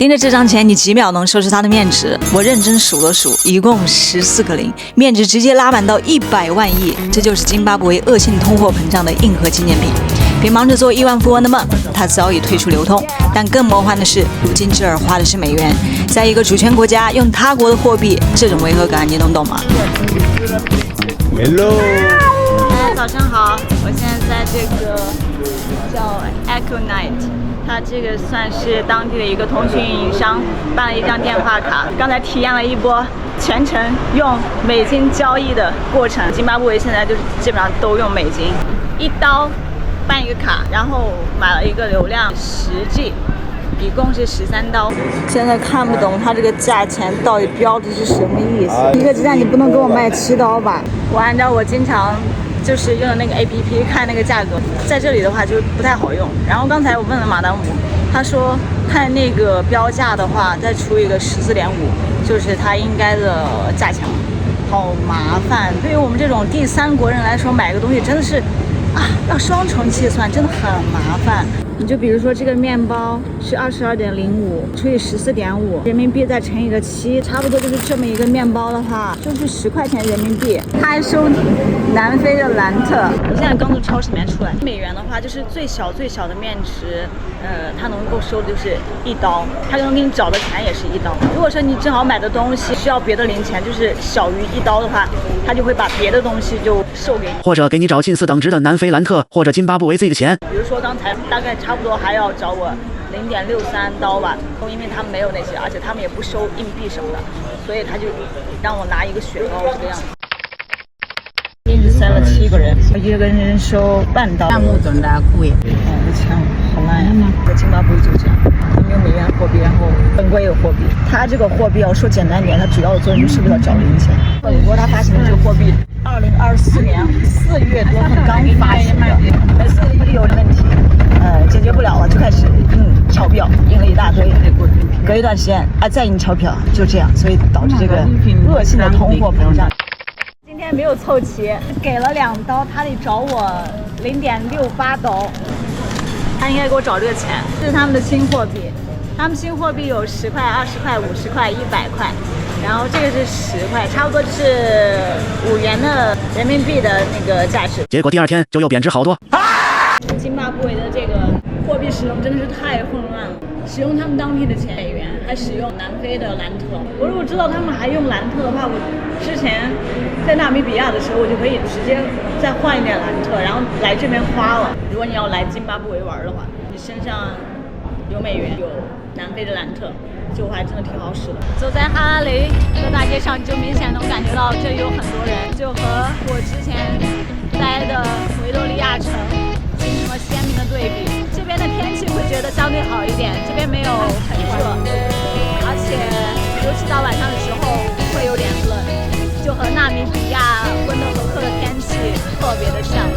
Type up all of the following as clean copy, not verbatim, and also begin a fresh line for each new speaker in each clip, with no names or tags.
盯着这张钱，你几秒能收拾它的面值？我认真数了数，一共14个零，面值直接拉满到100万亿。这就是津巴布韦恶性通货膨胀的硬核纪念品。别忙着做亿万富翁的梦，它早已退出流通。但更魔幻的是，如今这儿花的是美元，在一个主权国家用他国的货币，这种违和感你能懂吗
？Hello，
大家早上好，我现在在这个叫 Econite。它这个算是当地的一个通讯运营商，办了一张电话卡。刚才体验了一波全程用美金交易的过程。津巴布韦现在就是基本上都用美金，1刀办一个卡，然后买了一个流量10G，一共是13刀。现在看不懂它这个价钱到底标的是什么意思。一个鸡蛋你不能给我卖7刀吧？我按照我经常就是用的那个 APP 看那个价格，在这里的话就不太好用。然后刚才我问了马达姆，他说看那个标价的话，再除以个14.5，就是它应该的价钱。好麻烦，对于我们这种第三国人来说，买个东西真的是要双重计算，真的很麻烦。你就比如说这个面包是22.05除以14.5人民币，再乘以个7，差不多就是这么一个面包的话，就是10块钱人民币。他还收南非的兰特。我现在刚从超市里面出来，美元的话就是最小的面值，他能够收的就是1刀，他能给你找的钱也是1刀。如果说你正好买的东西需要别的零钱，就是小于1刀的话，他就会把别的东西就售给你，
或者给你找近似等值的南非兰特或者津巴布韦 Z 的钱。
比如说刚才大概差不多还要找我0.63刀吧，因为他们没有那些，而且他们也不收硬币什么的，所以他就让我拿一个雪糕这个样子。一直塞了7个人，一个人收半刀。
项目总的贵，
这钱好烂呀！在津巴布韦就这样，他们有美元货币，然后本国也有货币。它这个货币要说简单点，它主要的作用就是为了找零钱。本国它发行的这个货币，2024年4月多份刚发行的，每次有问题，解决不了了，就开始印钞票，印了一大堆。隔一段时间，再印钞票，就这样，所以导致这个恶性的通货膨胀。今天没有凑齐，给了2刀，他得找我0.68刀，他应该给我找这个钱。这是他们的新货币，他们新货币有10块、20块、50块、100块，然后这个是10块，差不多就是5元的人民币的那个价值。
结果第2天就又贬值好多。
津巴布韦的这个货币使用真的是太混乱了，使用他们当地的钱美元，还使用南非的兰特。我如果知道他们还用兰特的话，我之前在纳米比亚的时候，我就可以直接再换一点兰特，然后来这边花了。如果你要来津巴布韦玩的话，你身上有美元，有南非的兰特，就还真的挺好使的。走在哈拉雷的大街上，你就明显能感觉到这里有很多人，就和我之前待的维多利亚城形成了鲜明的对比。这边的天气会觉得相对好一点，这边没有很热，而且尤其到晚上的时候会有点冷，就和纳米比亚温德和克的天气特别的像。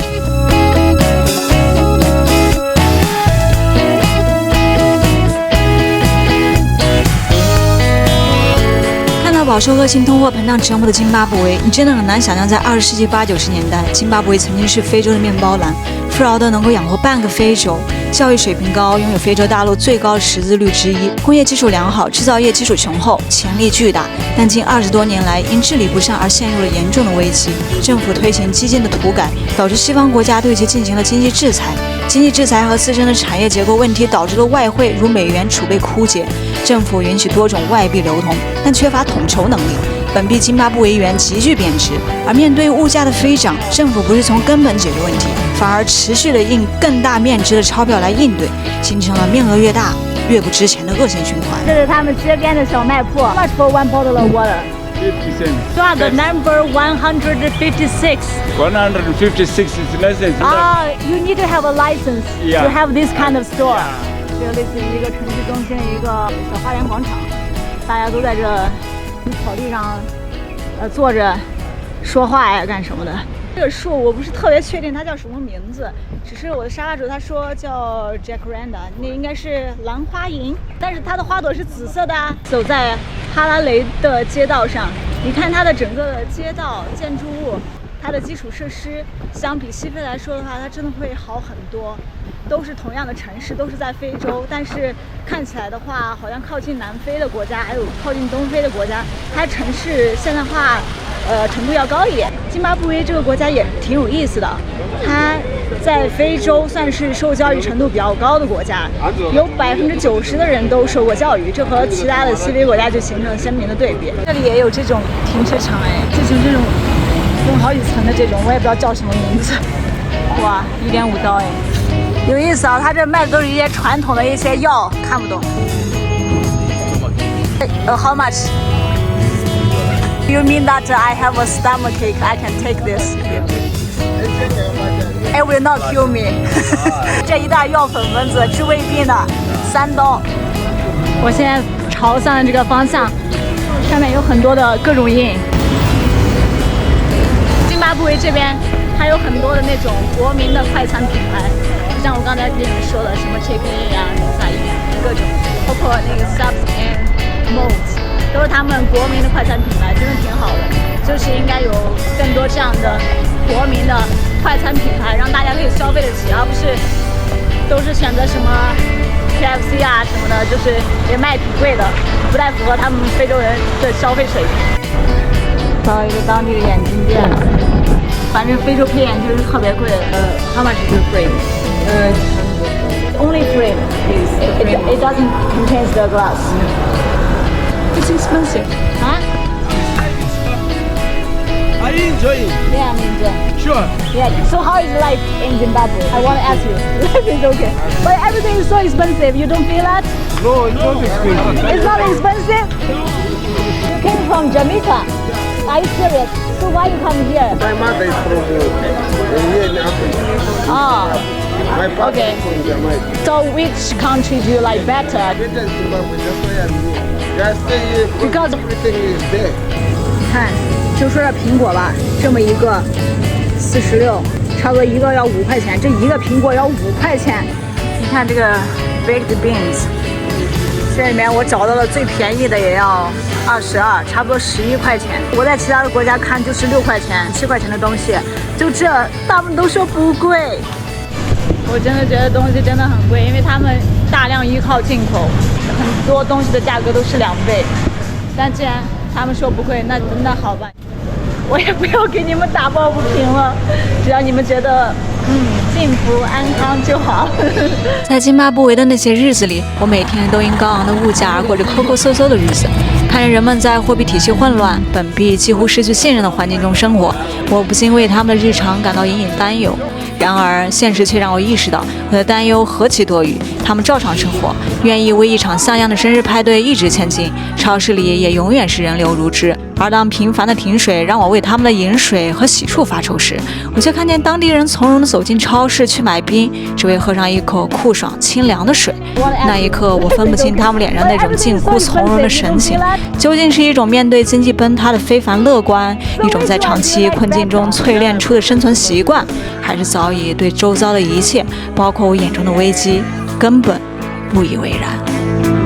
饱受恶性通货膨胀折磨的津巴布韦，你真的很难想象，在20世纪80、90年代，津巴布韦曾经是非洲的面包篮，富饶的能够养活半个非洲，教育水平高，拥有非洲大陆最高识字率之一，工业基础良好，制造业基础雄厚，潜力巨大。但近20多年来，因治理不善而陷入了严重的危机。政府推行激进的土改，导致西方国家对其进行了经济制裁。经济制裁和自身的产业结构问题导致了外汇如美元储备枯竭，政府允许多种外币流通，但缺乏统筹能力。本币津巴布韦元急剧贬值，而面对物价的飞涨，政府不是从根本解决问题，反而持续的印更大面值的钞票来应对，形成了面额越大越不值钱的恶性循环。这是他们街边的小卖铺。How much for one bottle of water?
50 cents.
So the number 156.
156 is license.
You need to have a license to have this kind of store. 这个类似于一个城市中心的一个小花园广场，大家都在这草地上坐着说话呀干什么的。这个树我不是特别确定它叫什么名字，只是我的沙发主他说叫 Jacaranda， 那应该是兰花楹，但是它的花朵是紫色的啊。走在哈拉雷的街道上，你看它的整个的街道建筑物，它的基础设施相比西非来说的话，它真的会好很多。都是同样的城市，都是在非洲，但是看起来的话，好像靠近南非的国家，还有靠近东非的国家，它城市现代化程度要高一点。津巴布韦这个国家也挺有意思的，它在非洲算是受教育程度比较高的国家，有90%的人都受过教育，这和其他的西非国家就形成了鲜明的对比。这里也有这种停车场哎，就是这种分好几层的这种，我也不知道叫什么名字。哇，1.5刀哎，有意思啊！他这卖的都是一些传统的一些药，看不懂。How much? You mean that I have a stomachache? I can take this. It will not kill me. 这一袋药粉蚊子治胃病的，3刀。我现在朝向这个方向，上面有很多的各种印。津巴布韦这边还有很多的那种国民的快餐品牌，就像我刚才跟你们说的，什么 Chicken Inn 啊、啥各种，包括那个 Subs and Moles， 都是他们国民的快餐品牌，真的挺好的。就是应该有更多这样的国民的快餐品牌，让大家可以消费得起，而不是都是选择什么 KFC 啊什么的，就是也卖挺贵的，不太符合他们非洲人的消费水平。到一个当地的眼镜店，反正非洲配眼镜是特别贵的。How much is your frame? Only frame. It doesn't contain the glass. It's expensive. Huh?
Are you enjoying?
Yeah, I'm enjoying.
Sure.
Yeah. So how is life in Zimbabwe? I want to ask you. Life is okay, but everything is so expensive. You don't feel that?
No, it's not expensive.
It's not expensive. You came from Jamaica. Are you serious? So why you come here?
My mother is from here in Africa.
Oh,
My father
okay.
is from Jamaica.
So which country do you like better?
Better Zimbabwe, that's why I'm here. Just stay here
Because-
everything is there.
看，就说这苹果吧，这么一个46，差不多一个要5块钱，这一个苹果要5块钱。你看这个 baked beans， 这里面我找到了最便宜的也要22，差不多11块钱。我在其他的国家看就是6块钱、7块钱的东西，就这他们都说不贵。我真的觉得东西真的很贵，因为他们大量依靠进口，很多东西的价格都是2倍。但既然他们说不贵，那真的好吧，我也不要给你们打抱不平了，只要你们觉得幸福安康就好。
在津巴布韦的那些日子里，我每天都因高昂的物价而过着抠抠搜搜的日子，看着人们在货币体系混乱、本币几乎失去信任的环境中生活，我不禁为他们的日常感到隐隐担忧。然而，现实却让我意识到，我的担忧何其多余。他们照常生活，愿意为一场像样的生日派对一直前进。超市里也永远是人流如织。而当频繁的停水让我为他们的饮水和洗漱发愁时，我却看见当地人从容地走进超市去买冰，只为喝上一口酷爽清凉的水。那一刻，我分不清他们脸上那种近乎从容的神情，究竟是一种面对经济崩塌的非凡乐观，一种在长期困境中淬炼出的生存习惯，还是早已对周遭的一切，包括我眼中的危机，根本不以为然。